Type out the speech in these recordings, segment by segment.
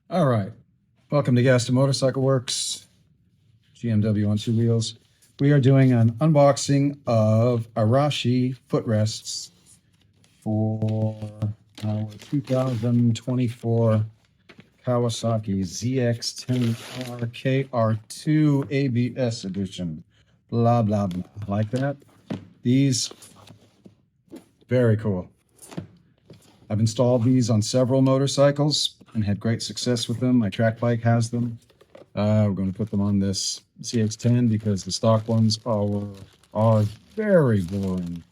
All right, welcome to Gas to Motorcycle Works, GMW on two wheels. We are doing an unboxing of Arashi footrests for our 2024 Kawasaki ZX10R KR2 ABS edition. Blah, blah, blah. Like that? These, very cool. I've installed these on several motorcycles and had great success with them. My track bike has them. We're going to put them on this ZX10 because the stock ones are very boring.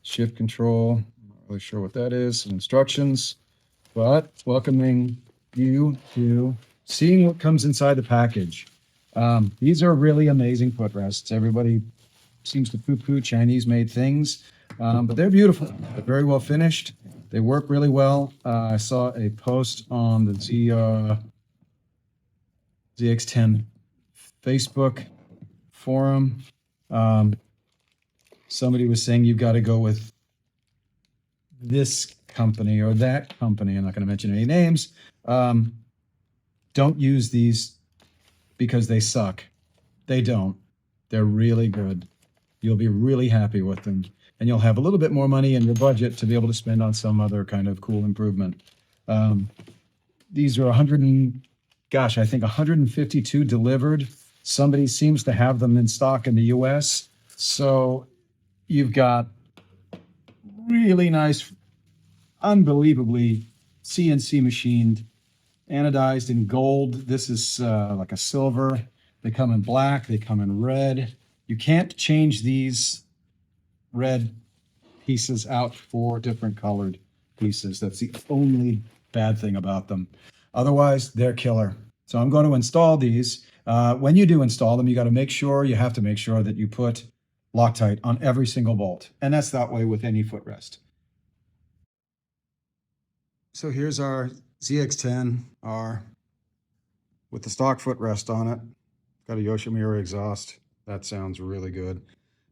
Shift control, not really sure what that is. Some instructions, but welcoming you to seeing what comes inside the package. These are really amazing footrests. Everybody seems to poo-poo Chinese-made things, but they're beautiful. They're very well finished. They work really well. I saw a post on the ZX10 Facebook forum. Somebody was saying you've got to go with this company or that company. I'm not going to mention any names. Don't use these because they suck. They don't. They're really good. You'll be really happy with them, and you'll have a little bit more money in your budget to be able to spend on some other kind of cool improvement. These are I think 152 delivered. Somebody seems to have them in stock in the US. So you've got really nice, unbelievably CNC machined, anodized in gold. This is like a silver. They come in black, they come in red. You can't change these red pieces out for different colored pieces. That's the only bad thing about them. Otherwise, they're killer. So I'm going to install these. When you do install them, you have to make sure that you put Loctite on every single bolt. And that's that way with any footrest. So here's our ZX10R with the stock footrest on it. Got a Yoshimura exhaust. That sounds really good.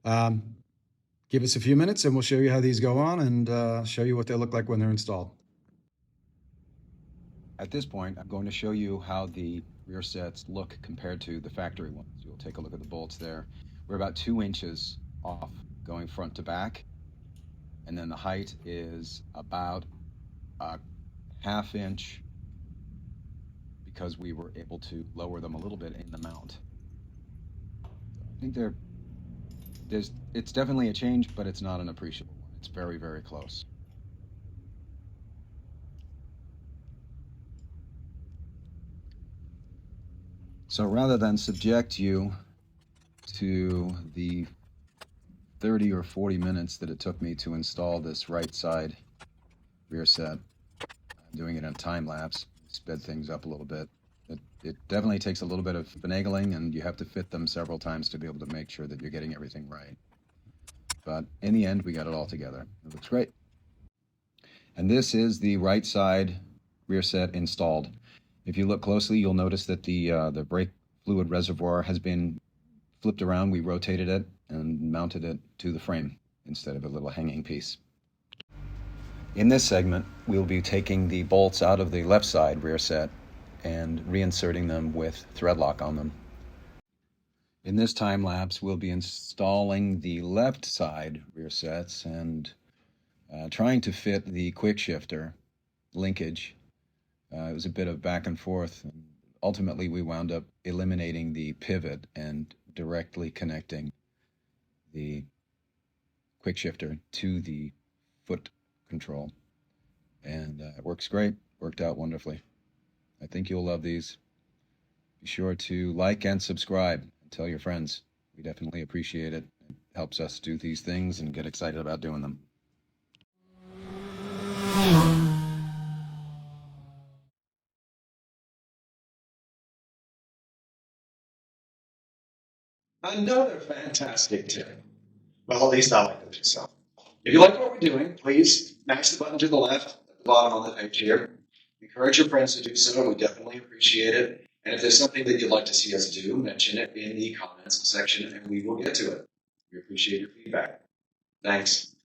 Give us a few minutes and we'll show you how these go on and show you what they look like when they're installed. At this point, I'm going to show you how the rear sets look compared to the factory ones. You'll take a look at the bolts there. We're about 2 inches off going front to back, and then the height is about a ½ inch because we were able to lower them a little bit in the mount. I think it's definitely a change, but it's not an appreciable one. It's very, very close. So rather than subject you to the 30 or 40 minutes that it took me to install this right side rear set, I'm doing it in a time lapse, sped things up a little bit. It definitely takes a little bit of finagling, and you have to fit them several times to be able to make sure that you're getting everything right. But in the end, we got it all together. It looks great. And this is the right side rear set installed. If you look closely, you'll notice that the brake fluid reservoir has been flipped around. We rotated it and mounted it to the frame instead of a little hanging piece. In this segment, we'll be taking the bolts out of the left side rear set and reinserting them with thread lock on them. In this time lapse, we'll be installing the left side rear sets and trying to fit the quick shifter linkage. It was a bit of back and forth. Ultimately, we wound up eliminating the pivot and directly connecting the quick shifter to the foot control. And it works great. Worked out wonderfully. I think you'll love these. Be sure to like and subscribe and tell your friends. We definitely appreciate it. It helps us do these things and get excited about doing them. Another fantastic tip. Well, at least I like the myself. If you like what we're doing, please mash the button to the left at the bottom on the page here. Encourage your friends to do so. We definitely appreciate it. And if there's something that you'd like to see us do, mention it in the comments section and we will get to it. We appreciate your feedback. Thanks.